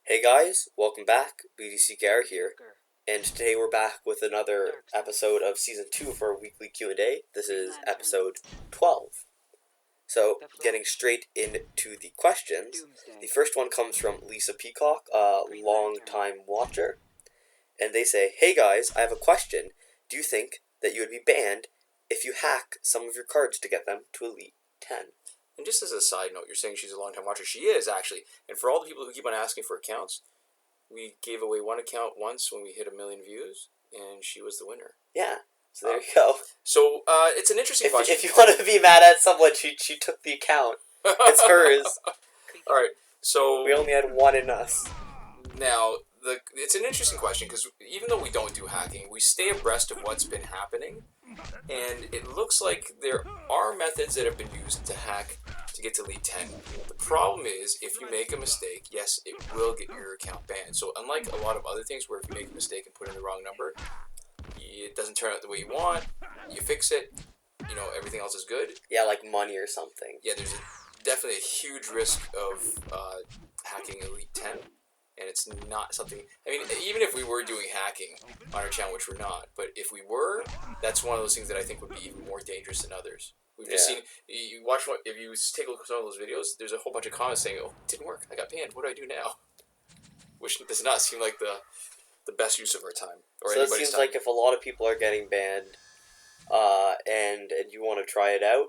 Hey guys, welcome back. BDC Gar here, and today we're back with another episode of Season 2 for our weekly Q&A. This is episode 12. So, getting straight into the questions, the first one comes from Lisa Peacock, a long-time watcher, and they say, "Hey guys, I have a question. Do you think that you would be banned if you hack some of your cards to get them to Elite 10? And just as a side note, you're saying she's a long-time watcher. She is, actually. And for all the people who keep on asking for accounts, we gave away one account once when we hit 1 million views, and she was the winner. Yeah, so there you go. So, it's an interesting question. If you want to be mad at someone, she took the account. It's hers. Alright, so... We only had one in us. Now, it's an interesting question, because even though we don't do hacking, we stay abreast of what's been happening. And it looks like there are methods that have been used to hack to get to Elite 10. The problem is, if you make a mistake, yes, it will get your account banned. So unlike a lot of other things where if you make a mistake and put in the wrong number, it doesn't turn out the way you want, you fix it, everything else is good. Yeah, like money or something. Yeah, there's definitely a huge risk of hacking Elite 10. And it's not something, even if we were doing hacking on our channel, which we're not, but if we were, that's one of those things that I think would be even more dangerous than others. We've just seen, you watch one, if you take a look at some of those videos, there's a whole bunch of comments saying, oh, it didn't work, I got banned, what do I do now? Which does not seem like the best use of our time. Or so it seems like if a lot of people are getting banned, and you want to try it out,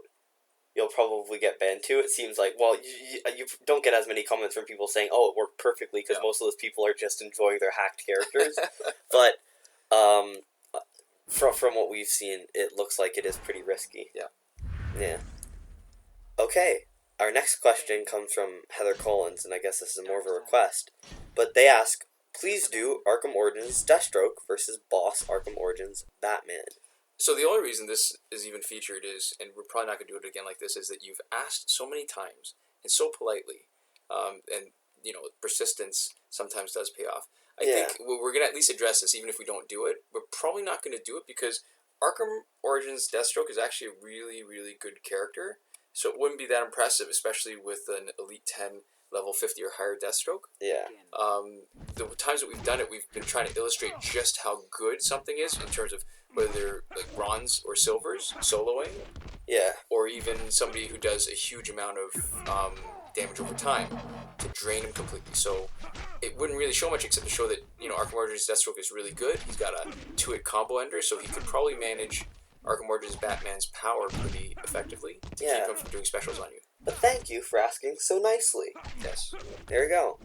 you'll probably get banned too. It seems like, well, you don't get as many comments from people saying, oh, it worked perfectly, because most of those people are just enjoying their hacked characters. But from what we've seen, it looks like it is pretty risky. Yeah. Okay, our next question comes from Heather Collins, and I guess this is more of a request. But they ask, please do Arkham Origins Deathstroke versus Boss Arkham Origins Batman. So the only reason this is even featured is, and we're probably not going to do it again like this, is that you've asked so many times and so politely, and persistence sometimes does pay off. I think we're going to at least address this, even if we don't do it. We're probably not going to do it because Arkham Origins Deathstroke is actually a really, really good character, so it wouldn't be that impressive, especially with an Elite 10 level 50 or higher Deathstroke. Yeah. The times that we've done it, we've been trying to illustrate just how good something is in terms of whether they're like bronze or silvers, soloing. Yeah. Or even somebody who does a huge amount of damage over time to drain him completely. So it wouldn't really show much except to show that, Arkham Origins Deathstroke is really good. He's got a 2-hit combo ender, so he could probably manage Arkham Origins Batman's power pretty effectively to keep him from doing specials on you. But thank you for asking so nicely. Yes. There we go.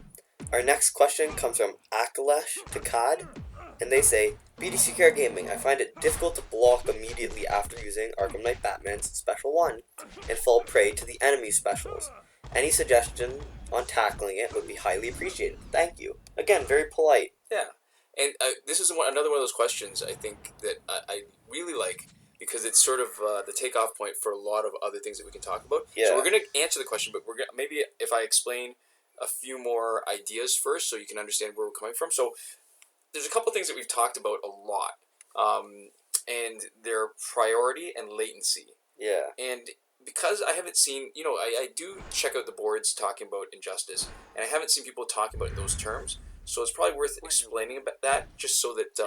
Our next question comes from Akhilesh Tekade, and they say, BDC Care Gaming, I find it difficult to block immediately after using Arkham Knight Batman's Special 1 and fall prey to the enemy specials. Any suggestion on tackling it would be highly appreciated. Thank you. Again, very polite. Yeah. And this is another one of those questions I think that I really like, because it's sort of the takeoff point for a lot of other things that we can talk about. Yeah. So we're going to answer the question, but maybe if I explain a few more ideas first so you can understand where we're coming from. So there's a couple things that we've talked about a lot, and they're priority and latency. Yeah. And because I haven't seen, I do check out the boards talking about injustice, and I haven't seen people talking about it in those terms, so it's probably worth explaining about that just so that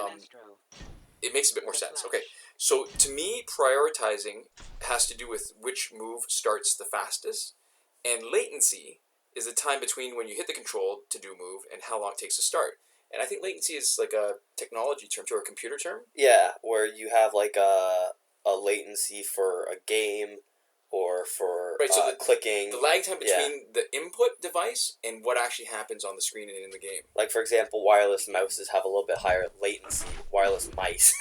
it makes a bit more sense. Okay, so to me, prioritizing has to do with which move starts the fastest, and latency is the time between when you hit the control to do a move and how long it takes to start. And I think latency is like a technology term or a computer term. Yeah, where you have like a latency for a game or for so clicking. The lag time between the input device and what actually happens on the screen and in the game. Like, for example, wireless mouses have a little bit higher latency, wireless mice,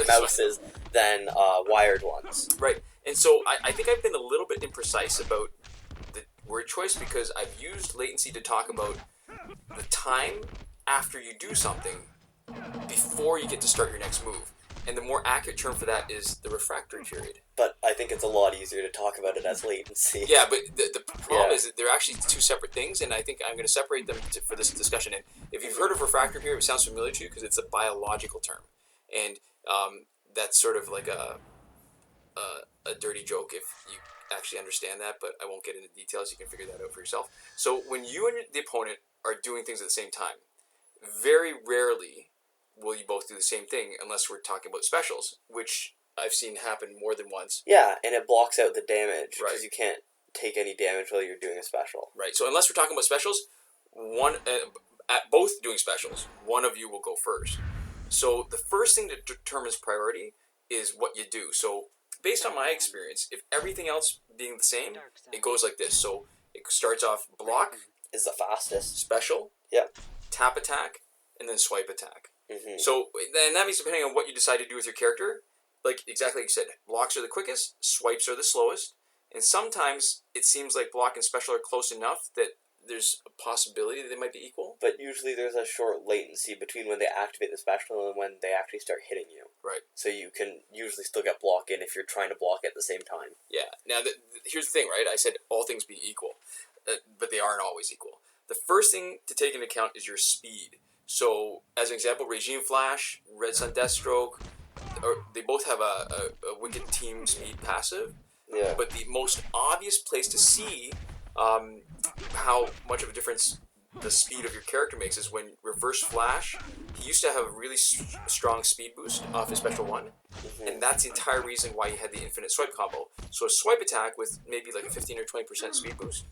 mouses, than wired ones. Right. And so I think I've been a little bit imprecise about the word choice because I've used latency to talk about the time after you do something before you get to start your next move. And the more accurate term for that is the refractory period. But I think it's a lot easier to talk about it as latency. Yeah, but the problem is that they're actually two separate things, and I think I'm going to separate them for this discussion. And if you've heard of refractory period, it sounds familiar to you because it's a biological term. And that's sort of like a dirty joke if you actually understand that, but I won't get into details. You can figure that out for yourself. So when you and the opponent are doing things at the same time, very rarely will you both do the same thing unless we're talking about specials, which I've seen happen more than once. Yeah, and it blocks out the damage because Right. you can't take any damage while you're doing a special. Right. So unless we're talking about specials, at both doing specials, one of you will go first. So the first thing that determines priority is what you do. So based on my experience, if everything else being the same, it goes like this. So it starts off block, Is the fastest. special, Yep. tap attack, and then swipe attack. Mm-hmm. So then that means depending on what you decide to do with your character, like exactly like you said, blocks are the quickest, swipes are the slowest, and sometimes it seems like block and special are close enough that there's a possibility that they might be equal. But usually there's a short latency between when they activate the special and when they actually start hitting you. Right. So you can usually still get block in if you're trying to block at the same time. Yeah. Now, here's the thing, right? I said all things be equal, but they aren't always equal. The first thing to take into account is your speed. So, as an example, Regime Flash, Red Sun Deathstroke, they both have a Wicked Team Speed passive. Yeah. But the most obvious place to see how much of a difference the speed of your character makes is when Reverse Flash, he used to have a really strong speed boost off his special one, and that's the entire reason why he had the infinite swipe combo. So a swipe attack with maybe like a 15 or 20% speed boost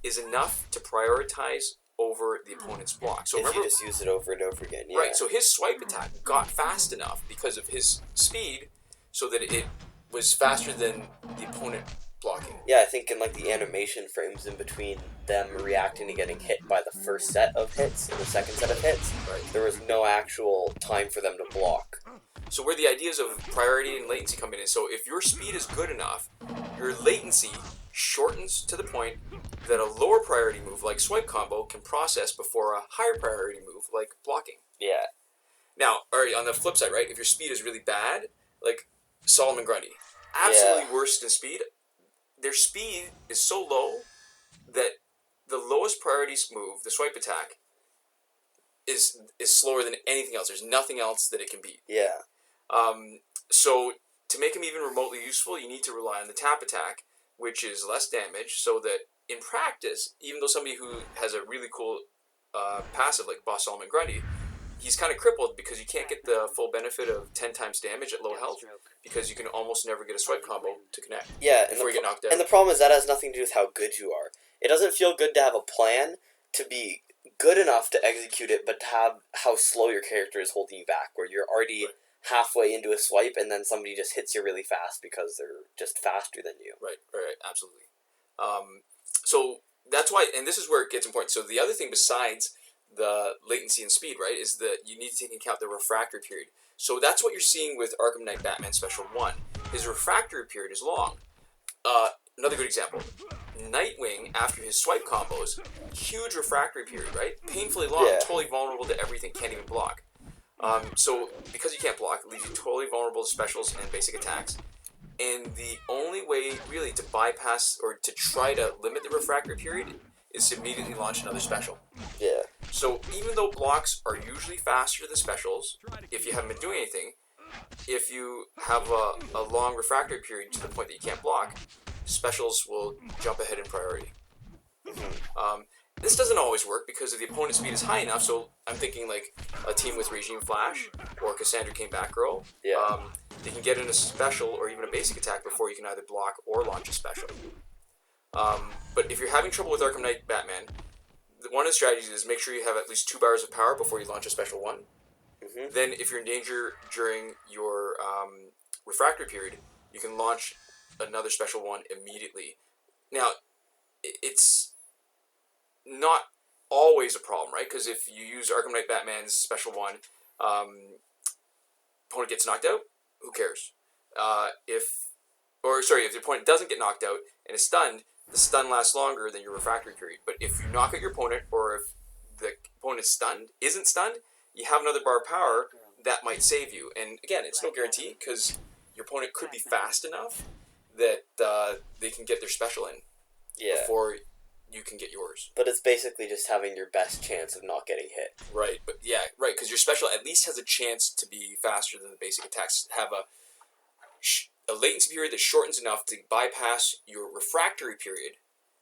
is enough to prioritize over the opponent's block. So if remember, you just use it over and over again. Yeah. right, so his swipe attack got fast enough because of his speed so that it was faster than the opponent blocking. Yeah, I think in like the animation frames in between them reacting to getting hit by the first set of hits and the second set of hits, Right. there was no actual time for them to block. So where the ideas of priority and latency come in is, so if your speed is good enough, your latency shortens to the point that a lower priority move like swipe combo can process before a higher priority move like blocking. Yeah. Now, on the flip side, right, if your speed is really bad, like Solomon Grundy, absolutely worst in speed, their speed is so low that the lowest priority move, the swipe attack, is slower than anything else. There's nothing else that it can beat. Yeah. So to make him even remotely useful, you need to rely on the tap attack, which is less damage, so that in practice, even though somebody who has a really cool passive like Boss Solomon Grundy, he's kind of crippled because you can't get the full benefit of 10 times damage at low health because you can almost never get a swipe combo to connect. Yeah, before you get knocked out. And the problem is that has nothing to do with how good you are. It doesn't feel good to have a plan to be good enough to execute it, but to have how slow your character is holding you back, where you're already halfway into a swipe and then somebody just hits you really fast because they're just faster than you. Right, absolutely. So that's why, and this is where it gets important. So the other thing besides the latency and speed, right, is that you need to take into account the refractory period. So that's what you're seeing with Arkham Knight Batman Special 1. His refractory period is long. Another good example, Nightwing, after his swipe combos, huge refractory period, right? Painfully long, totally vulnerable to everything, can't even block. So because you can't block, it leaves you totally vulnerable to specials and basic attacks. And the only way, really, to bypass or to try to limit the refractory period is to immediately launch another special. Yeah. So even though blocks are usually faster than specials, if you haven't been doing anything, if you have a long refractory period to the point that you can't block, specials will jump ahead in priority. This doesn't always work because if the opponent's speed is high enough, so I'm thinking like a team with Regime Flash or Cassandra Cain Batgirl, they can get in a special or even a basic attack before you can either block or launch a special. But if you're having trouble with Arkham Knight Batman, one of the strategies is make sure you have at least 2 bars of power before you launch a special one. Then if you're in danger during your refractory period, you can launch another special one immediately. Now, it's not always a problem, right? Because if you use Arkham Knight Batman's special one, opponent gets knocked out, who cares? If the opponent doesn't get knocked out and is stunned, the stun lasts longer than your refractory period. But if you knock out your opponent, or if the opponent isn't stunned, you have another bar of power that might save you. And again, it's no guarantee because your opponent could be fast enough that they can get their special in before you can get yours. But it's basically just having your best chance of not getting hit. Right, because your special at least has a chance to be faster than the basic attacks. Have a latency period that shortens enough to bypass your refractory period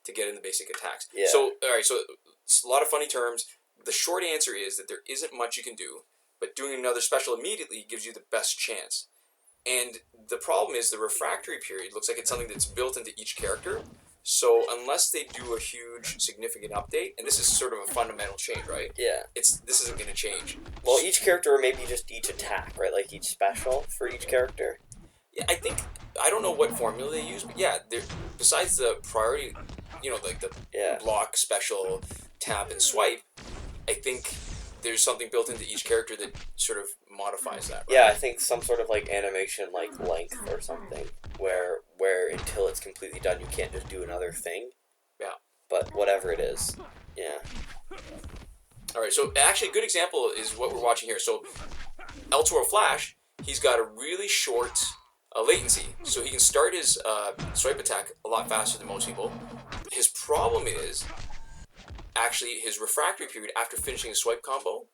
to get in the basic attacks. Yeah. So, alright, so it's a lot of funny terms. The short answer is that there isn't much you can do, but doing another special immediately gives you the best chance. And the problem is the refractory period looks like it's something that's built into each character. So unless they do a huge, significant update, and this is sort of a fundamental change, right? Yeah. This isn't going to change. Well, each character, or maybe just each attack, right? Like each special for each character. Yeah, I don't know what formula they use, but yeah, besides the priority, like the block, special, tap, and swipe, I think there's something built into each character that sort of modifies that. Right? Yeah, I think some sort of like animation, like length or something, where until it's completely done, you can't just do another thing. Yeah. But whatever it is, yeah. All right. So actually, a good example is what we're watching here. So, L2 Flash, he's got a really short latency, so he can start his swipe attack a lot faster than most people. His problem is actually his refractory period after finishing a swipe combo.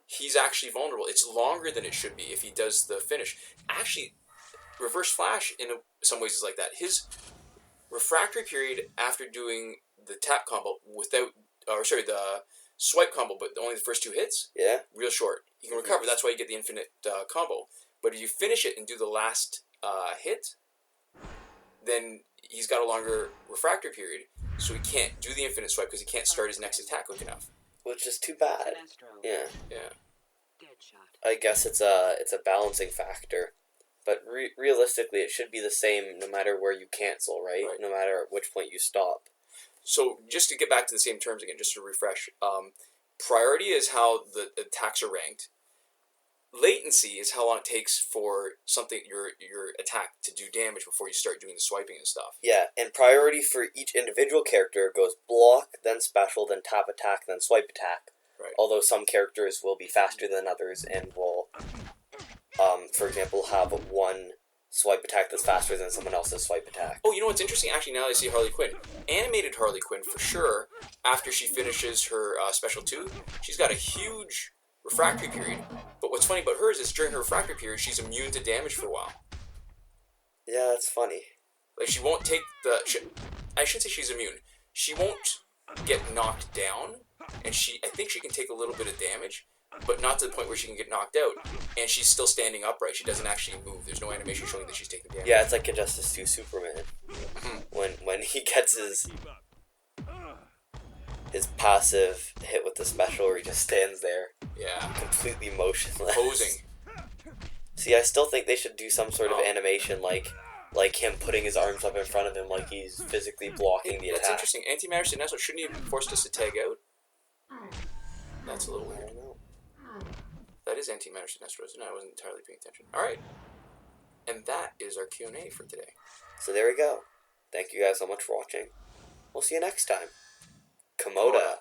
He's actually vulnerable. It's longer than it should be if he does the finish. Actually, Reverse Flash in some ways is like that. His refractory period after doing the tap combo the swipe combo, but only the first two hits, real short. He can recover. That's why you get the infinite combo. But if you finish it and do the last hit, then he's got a longer refractory period, so he can't do the infinite swipe because he can't start his next attack quick enough. Which is too bad. Yeah. Yeah. I guess it's a balancing factor, but realistically, it should be the same no matter where you cancel, right? No matter at which point you stop. So just to get back to the same terms again, just to refresh, priority is how the attacks are ranked. Latency is how long it takes for your attack to do damage before you start doing the swiping and stuff. Yeah, and priority for each individual character goes block, then special, then tap attack, then swipe attack. Right. Although some characters will be faster than others and will, for example, have one swipe attack that's faster than someone else's swipe attack. Oh, you know what's interesting? Actually, now that I see Harley Quinn. Animated Harley Quinn, for sure, after she finishes her special 2, she's got a huge refractory period. But what's funny about hers is during her refractory period, she's immune to damage for a while. Yeah, that's funny. Like, she won't take I shouldn't say she's immune. She won't get knocked down, and I think she can take a little bit of damage, but not to the point where she can get knocked out, and she's still standing upright. She doesn't actually move. There's no animation showing that she's taking damage. Yeah, it's like Injustice 2 Superman. When he gets his passive hit with the special where he just stands there. Yeah. Completely motionless. Posing. See, I still think they should do some sort of animation like him putting his arms up in front of him like he's physically blocking the attack. That's interesting. Antimatter Sinestro, shouldn't he have forced us to tag out? That's a little weird. I don't know. That is Antimatter Sinestro, isn't it? I wasn't entirely paying attention. Alright. And that is our Q&A for today. So there we go. Thank you guys so much for watching. We'll see you next time. Komoda.